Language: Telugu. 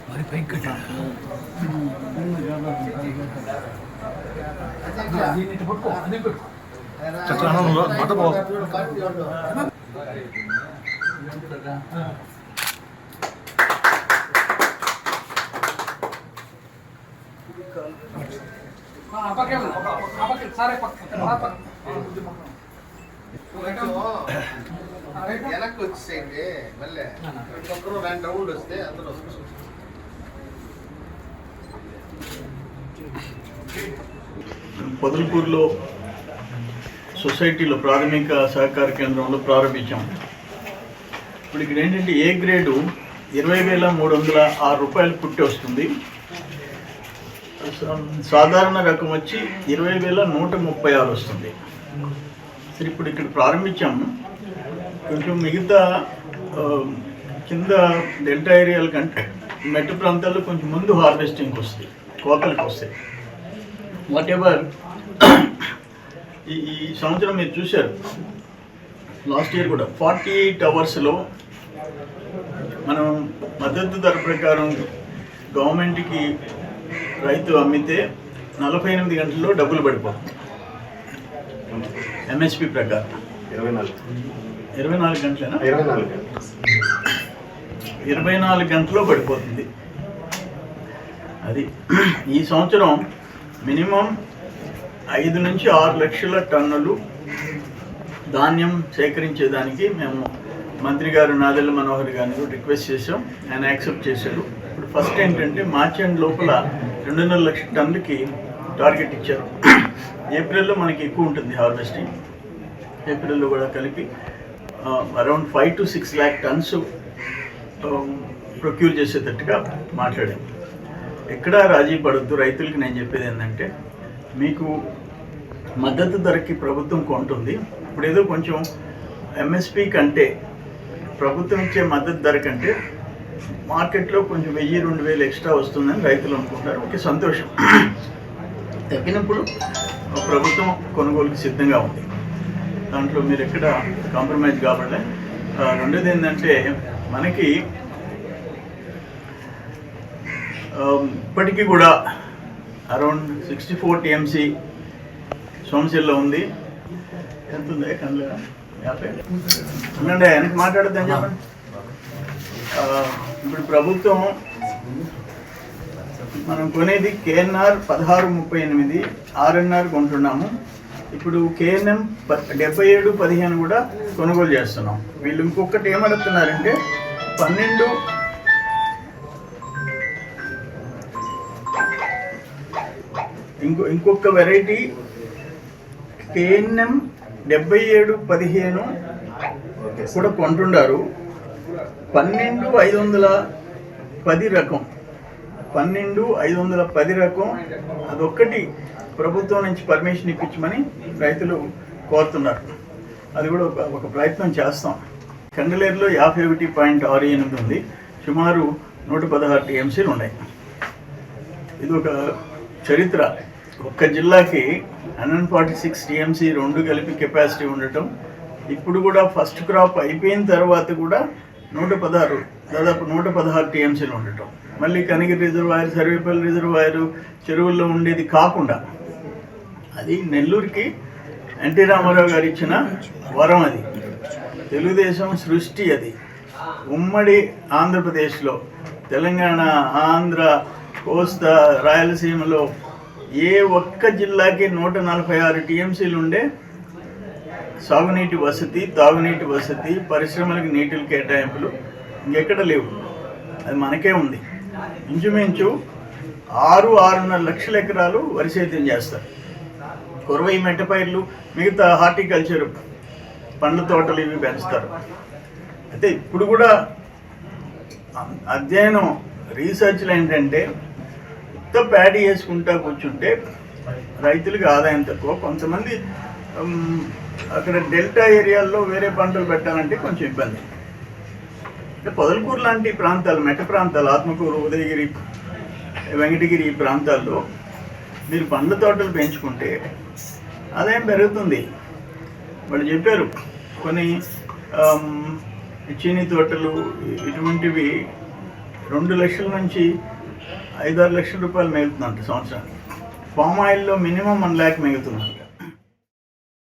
మరి పైకి వెనక్కి వచ్చేసేయండి. మళ్ళీ ఒక్కరు 2 రౌండ్లు వస్తే అందరూ పొదలకూరులో సొసైటీలో ప్రాథమిక సహకార కేంద్రంలో ప్రారంభించాం. ఇప్పుడు ఇక్కడ ఏంటంటే ఏ గ్రేడు 20,306 రూపాయలు పుట్టి వస్తుంది. సాధారణ రకం వచ్చి 20,136 వస్తుంది. సరే, ఇప్పుడు ఇక్కడ ప్రారంభించాము. కొంచెం మిగతా కింద డెల్టా ఏరియాల కంటే మెట్టు ప్రాంతాల్లో కొంచెం ముందు హార్వెస్టింగ్కి వస్తాయి, కోతలకు వస్తాయి. వాట్ ఎవర్ ఈ సంవత్సరం మీరు చూశారు, లాస్ట్ ఇయర్ కూడా 48 అవర్స్లో మనం మద్దతు ధర ప్రకారం గవర్నమెంట్కి రైతు అమ్మితే 48 గంటల్లో డబ్బులు పడిపోతుంది. ఎంఎస్పి ప్రకారం 24 గంటలేనా? 24 గంటల్లో పడిపోతుంది. అది ఈ సంవత్సరం మినిమం 5 నుంచి 6 లక్షల టన్నులు ధాన్యం సేకరించేదానికి మేము మంత్రి గారు నాదెళ్ల మనోహర్ గారిని రిక్వెస్ట్ చేసాం. ఆయన యాక్సెప్ట్ చేశాడు. ఇప్పుడు ఫస్ట్ ఏంటంటే మార్చి ఎండ్ లోపల 2.5 లక్షల టన్నులకి టార్గెట్ ఇచ్చారు. ఏప్రిల్లో మనకి ఎక్కువ ఉంటుంది హార్వెస్టింగ్. ఏప్రిల్లో కూడా కలిపి around 5 to 6 lakh tons procure చేసేటట్టుగా మాట్లాడాం. ఎక్కడా రాజీ పడద్దు. రైతులకి నేను చెప్పేది ఏంటంటే, మీకు మద్దతు ధరకి ప్రభుత్వం కొంటుంది. ఇప్పుడు ఏదో కొంచెం ఎంఎస్పి కంటే ప్రభుత్వం ఇచ్చే మద్దతు ధర కంటే మార్కెట్లో కొంచెం 1,000-2,000 ఎక్స్ట్రా వస్తుందని రైతులు అనుకుంటారు. ఓకే, సంతోషం. తగ్గినప్పుడు ప్రభుత్వం కొనుగోలుకి సిద్ధంగా ఉంది. దాంట్లో మీరు ఎక్కడ కాంప్రమైజ్ కాబట్టి. రెండోది ఏంటంటే, మనకి ఇప్పటికీ కూడా అరౌండ్ 64 TMC సోమశిల్లో ఉంది. ఎంత ఉంది? 50 అన్నండి. వెనక్కి మాట్లాడద్దని చెప్పండి. ఇప్పుడు ప్రభుత్వం మనం కొనేది KNR 1638 RNR కొంటున్నాము. ఇప్పుడు KNM 7715 కూడా కొనుగోలు చేస్తున్నాం. వీళ్ళు ఇంకొకటి ఏమడుగుతున్నారంటే 12 ఇంకొక వెరైటీ KNM 7715 కూడా కొంటున్నారు. 12,510 రకం, 12,510 రకం అదొక్కటి ప్రభుత్వం నుంచి పర్మిషన్ ఇప్పించమని రైతులు కోరుతున్నారు. అది కూడా ఒక ప్రయత్నం చేస్తాం. కండలేరులో 51.68 ఉంది. సుమారు 116 TMCలు ఉన్నాయి. ఇది ఒక చరిత్ర. ఒక్క జిల్లాకి 146 TMC 2 కలిపి కెపాసిటీ ఉండటం. ఇప్పుడు కూడా ఫస్ట్ క్రాప్ అయిపోయిన తర్వాత కూడా 116, దాదాపు 116 TMCలు ఉండటం. మళ్ళీ కనిగిరి రిజర్వాయర్, సర్వేపల్లి రిజర్వాయర్ చెరువుల్లో ఉండేది కాకుండా, అది నెల్లూరుకి ఎన్టీ రామారావు గారు ఇచ్చిన వరం. అది తెలుగుదేశం సృష్టి. అది ఉమ్మడి ఆంధ్రప్రదేశ్లో, తెలంగాణ, ఆంధ్ర, కోస్తా, రాయలసీమలో ఏ ఒక్క జిల్లాకి 146 TMCలు ఉండే సాగునీటి వసతి, తాగునీటి వసతి, పరిశ్రమలకు నీటిల కేటాయింపులు ఇంకెక్కడ లేవు. అది మనకే ఉంది. ఇంచుమించు 6-6.5 లక్షల ఎకరాలు వరి సేద్యం చేస్తారు. కొరవై మెట్టపైర్లు, మిగతా హార్టికల్చర్ పండ్ల తోటలు ఇవి పెంచుతారు. అయితే ఇప్పుడు కూడా అధ్యయనం, రీసెర్చ్లు ఏంటంటే, ఉత్త ప్యాడీ వేసుకుంటా కూర్చుంటే రైతులకు ఆదాయం తక్కువ. కొంతమంది అక్కడ డెల్టా ఏరియాల్లో వేరే పంటలు పెట్టాలంటే కొంచెం ఇబ్బంది. అంటే పొదలకూరు లాంటి ప్రాంతాలు, మెట్ట ప్రాంతాలు, ఆత్మకూరు, ఉదయగిరి, వెంకటగిరి ఈ ప్రాంతాల్లో మీరు పండ్ల తోటలు పెంచుకుంటే ఆదాయం పెరుగుతుంది. వాళ్ళు చెప్పారు కొన్ని చీనీ తోటలు ఇటువంటివి 2 లక్షల నుంచి 5-6 లక్షల రూపాయలు మిగులుతుందంట సంవత్సరానికి. పామ్ ఆయిల్లో మినిమం 1 lakh మిగులుతుంది.